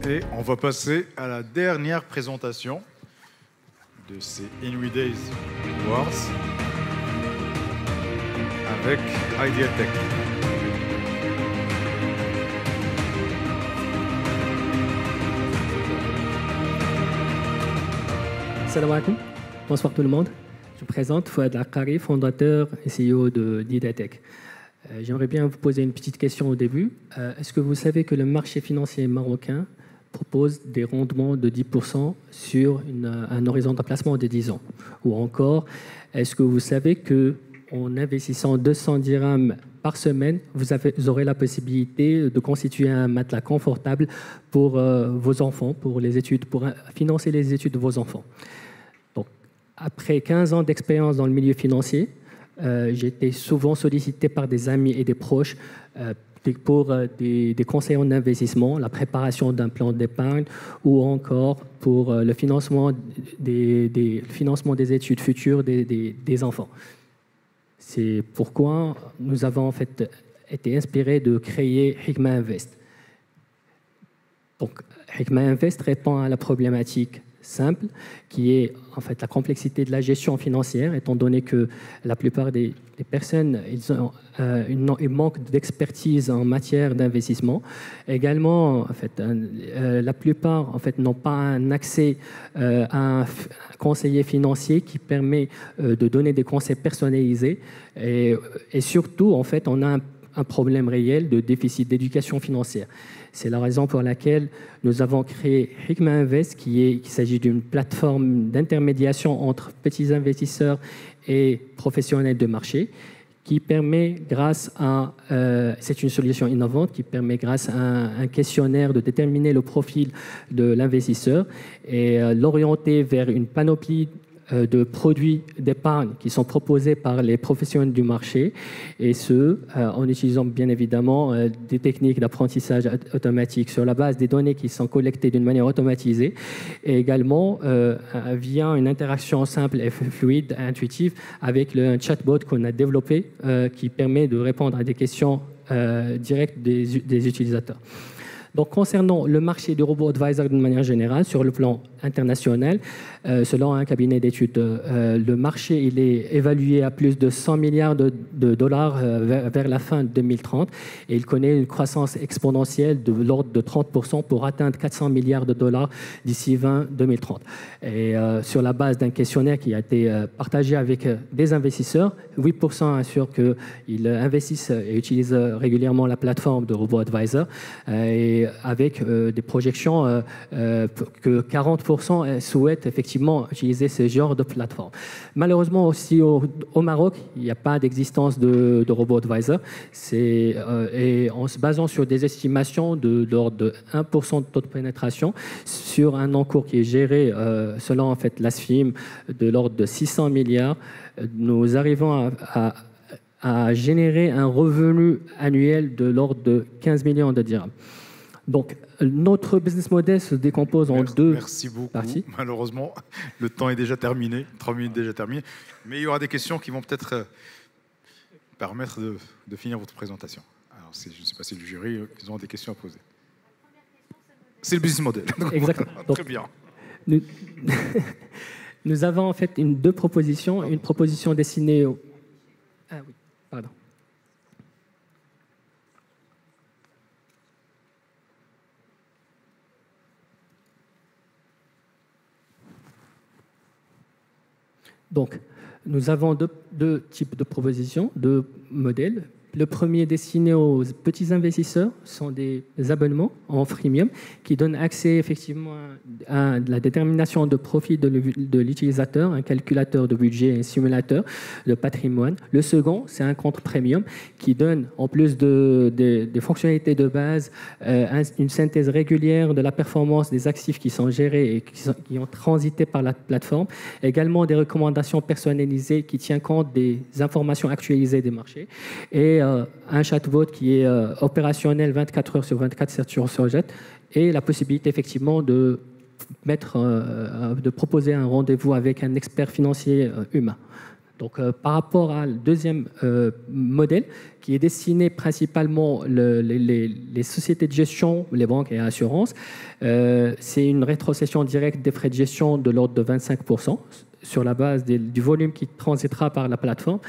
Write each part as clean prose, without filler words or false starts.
Et on va passer à la dernière présentation de ces Inouï Days Awards avec Ideatech. Salam alaikum. Bonsoir tout le monde. Je me présente Fouad Akari, fondateur et CEO d'Ideatech. J'aimerais bien vous poser une petite question au début. Est-ce que vous savez que le marché financier marocain propose des rendements de 10% sur un horizon de placement de 10 ans? Ou encore, est-ce que vous savez qu'en investissant 200 dirhams par semaine, vous aurez la possibilité de constituer un matelas confortable pour vos enfants, pour les études, pour financer les études de vos enfants? Donc, après 15 ans d'expérience dans le milieu financier, j'ai été souvent sollicité par des amis et des proches pour des conseils en investissement, la préparation d'un plan d'épargne ou encore pour le financement des études futures des enfants. C'est pourquoi nous avons en fait été inspirés de créer Hikma Invest. Donc, Hikma Invest répond à la problématique simple qui est en fait la complexité de la gestion financière, étant donné que la plupart des personnes ils manquent d'expertise en matière d'investissement. Également, en fait, la plupart en fait n'ont pas un accès à un conseiller financier qui permet de donner des conseils personnalisés et surtout en fait on a un problème réel de déficit d'éducation financière. C'est la raison pour laquelle nous avons créé Hikma Invest, qui s'agit d'une plateforme d'intermédiation entre petits investisseurs et professionnels de marché, qui permet, c'est une solution innovante, qui permet, grâce à un questionnaire, de déterminer le profil de l'investisseur et l'orienter vers une panoplie de produits d'épargne qui sont proposés par les professionnels du marché, et en utilisant bien évidemment des techniques d'apprentissage automatique sur la base des données qui sont collectées d'une manière automatisée, et également via une interaction simple et fluide, intuitive, avec un chatbot qu'on a développé qui permet de répondre à des questions directes des utilisateurs. Donc, concernant le marché du robot advisor d'une manière générale, sur le plan international, selon un cabinet d'études, le marché il est évalué à plus de 100 milliards de dollars vers la fin de 2030, et il connaît une croissance exponentielle de l'ordre de 30% pour atteindre 400 milliards de dollars d'ici 2030. Et sur la base d'un questionnaire qui a été partagé avec des investisseurs, 8% assurent qu'ils investissent et utilisent régulièrement la plateforme de robot advisor, et avec des projections que 40% souhaitent effectivement utiliser ce genre de plateforme. Malheureusement aussi au Maroc, il n'y a pas d'existence de robot advisor. Et en se basant sur des estimations de l'ordre de 1% de taux de pénétration sur un encours qui est géré selon en fait l'ASFIM de l'ordre de 600 milliards, nous arrivons à générer un revenu annuel de l'ordre de 15 millions de dirhams. Donc, notre business model se décompose en deux parties. Merci beaucoup. Malheureusement, le temps est déjà terminé, 3 minutes déjà terminées. Mais il y aura des questions qui vont peut-être permettre de finir votre présentation. Alors, je ne sais pas si le jury ils ont des questions à poser. C'est le business model. Exactement. Donc, très bien. Nous avons en fait deux propositions. Une proposition destinée au... Ah oui, pardon. Donc, nous avons deux types de propositions, deux modèles. Le premier destiné aux petits investisseurs sont des abonnements en freemium qui donnent accès effectivement à la détermination de profit de l'utilisateur, un calculateur de budget et un simulateur de patrimoine. Le second, c'est un compte premium qui donne, en plus des fonctionnalités de base, une synthèse régulière de la performance des actifs qui sont gérés et qui ont transité par la plateforme. Également des recommandations personnalisées qui tiennent compte des informations actualisées des marchés. Et un chatbot qui est opérationnel 24 heures sur 24, 7 jours sur 7, et la possibilité effectivement de proposer un rendez-vous avec un expert financier humain. Donc, par rapport à le deuxième modèle, qui est destiné principalement les sociétés de gestion, les banques et assurances, c'est une rétrocession directe des frais de gestion de l'ordre de 25% sur la base du volume qui transitera par la plateforme.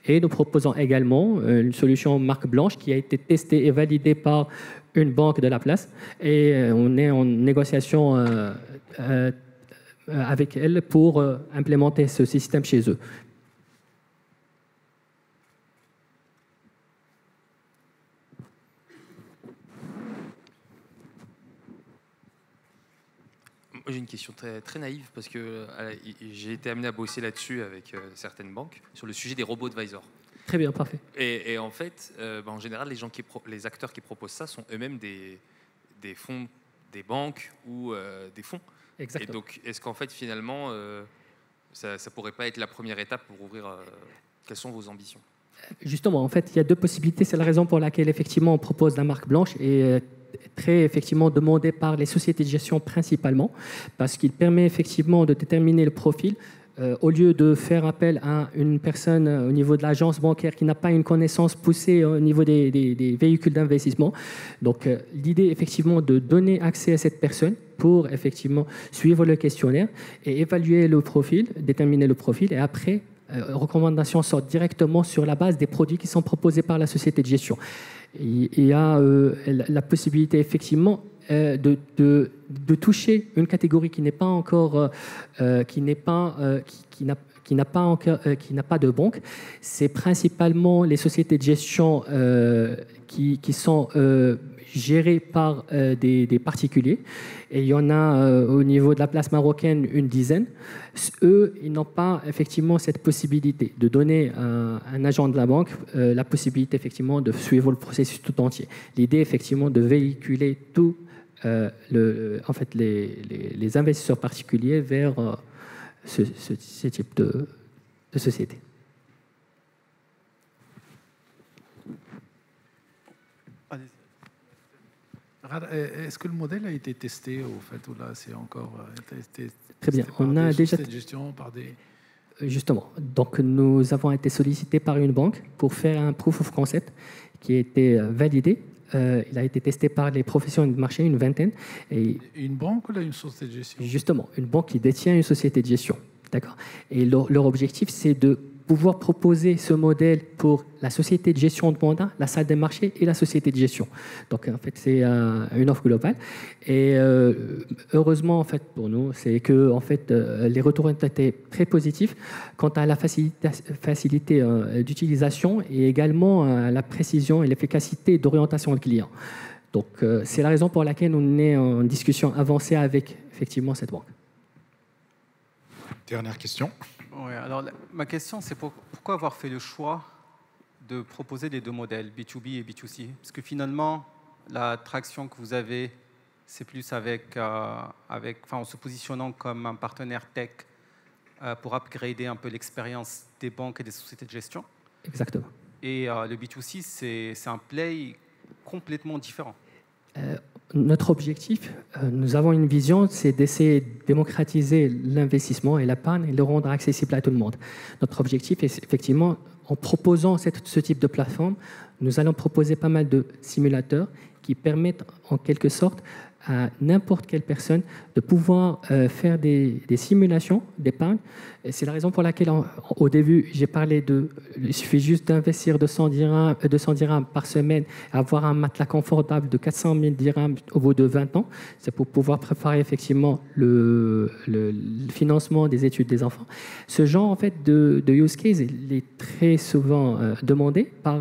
Et nous proposons également une solution marque blanche qui a été testée et validée par une banque de la place. Et on est en négociation avec elle pour implémenter ce système chez eux. J'ai une question très naïve parce que j'ai été amené à bosser là-dessus avec certaines banques sur le sujet des robots advisors. Très bien, parfait. Et en fait, en général, les acteurs qui proposent ça sont eux-mêmes des fonds, des banques ou des fonds. Exactement. Et donc, est-ce qu'en fait, finalement, ça ne pourrait pas être la première étape pour ouvrir quelles sont vos ambitions? Justement, en fait, il y a deux possibilités. C'est la raison pour laquelle, effectivement, on propose la marque blanche et très effectivement demandée par les sociétés de gestion principalement, parce qu'il permet effectivement de déterminer le profil au lieu de faire appel à une personne au niveau de l'agence bancaire qui n'a pas une connaissance poussée au niveau des véhicules d'investissement. Donc, l'idée effectivement de donner accès à cette personne pour effectivement suivre le questionnaire et évaluer le profil, déterminer le profil, et après, recommandations sortent directement sur la base des produits qui sont proposés par la société de gestion. Il y a la possibilité effectivement de toucher une catégorie qui n'est pas encore qui n'a pas de banque. C'est principalement les sociétés de gestion qui sont gérées par des particuliers. Et il y en a au niveau de la place marocaine une dizaine. Eux, ils n'ont pas effectivement cette possibilité de donner à un agent de la banque la possibilité effectivement de suivre le processus tout entier. L'idée effectivement de véhiculer tout en fait les investisseurs particuliers vers ce type de société. Est-ce que le modèle a été testé au fait ou là c'est encore testé? Très bien. On a déjà gestion par des. Justement. Donc nous avons été sollicités par une banque pour faire un proof of concept qui a été validé. Il a été testé par les professionnels de marché, une vingtaine. Et une banque ou là, une société de gestion? Justement, une banque qui détient une société de gestion. D'accord. Et leur objectif, c'est de pouvoir proposer ce modèle pour la société de gestion de mandat, la salle des marchés et la société de gestion. Donc, en fait, c'est une offre globale. Et heureusement, en fait, pour nous, c'est que en fait, les retours ont été très positifs quant à la facilité d'utilisation et également à la précision et l'efficacité d'orientation de clients. Donc, c'est la raison pour laquelle on est en discussion avancée avec, effectivement, cette banque. Dernière question. Oui, alors ma question, c'est pourquoi avoir fait le choix de proposer les deux modèles, B2B et B2C? Parce que finalement, la traction que vous avez, c'est plus en se positionnant comme un partenaire tech pour upgrader un peu l'expérience des banques et des sociétés de gestion. Exactement. Et le B2C, c'est un play complètement différent. Notre objectif, nous avons une vision, c'est d'essayer de démocratiser l'investissement et l'épargne et le rendre accessible à tout le monde. Notre objectif est effectivement, en proposant ce type de plateforme, nous allons proposer pas mal de simulateurs qui permettent en quelque sorte à n'importe quelle personne de pouvoir faire des simulations d'épargne. C'est la raison pour laquelle, au début, j'ai parlé il suffit juste d'investir 200 dirhams par semaine, avoir un matelas confortable de 400 000 dirhams au bout de 20 ans. C'est pour pouvoir préparer effectivement le financement des études des enfants. Ce genre en fait, de use case il est très souvent demandé par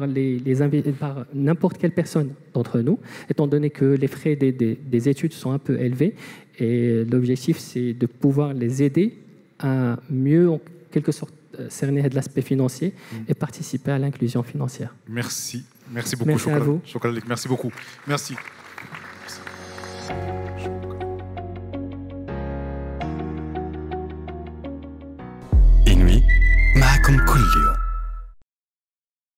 par n'importe quelle personne d'entre nous, étant donné que les frais des études sont un peu élevés. Et l'objectif, c'est de pouvoir les aider à mieux, en quelque sorte, cerner de l'aspect financier et participer à l'inclusion financière. Merci. Merci beaucoup, Merci à vous. Chocolat. Merci beaucoup. Merci. إنوي معكم كل يوم.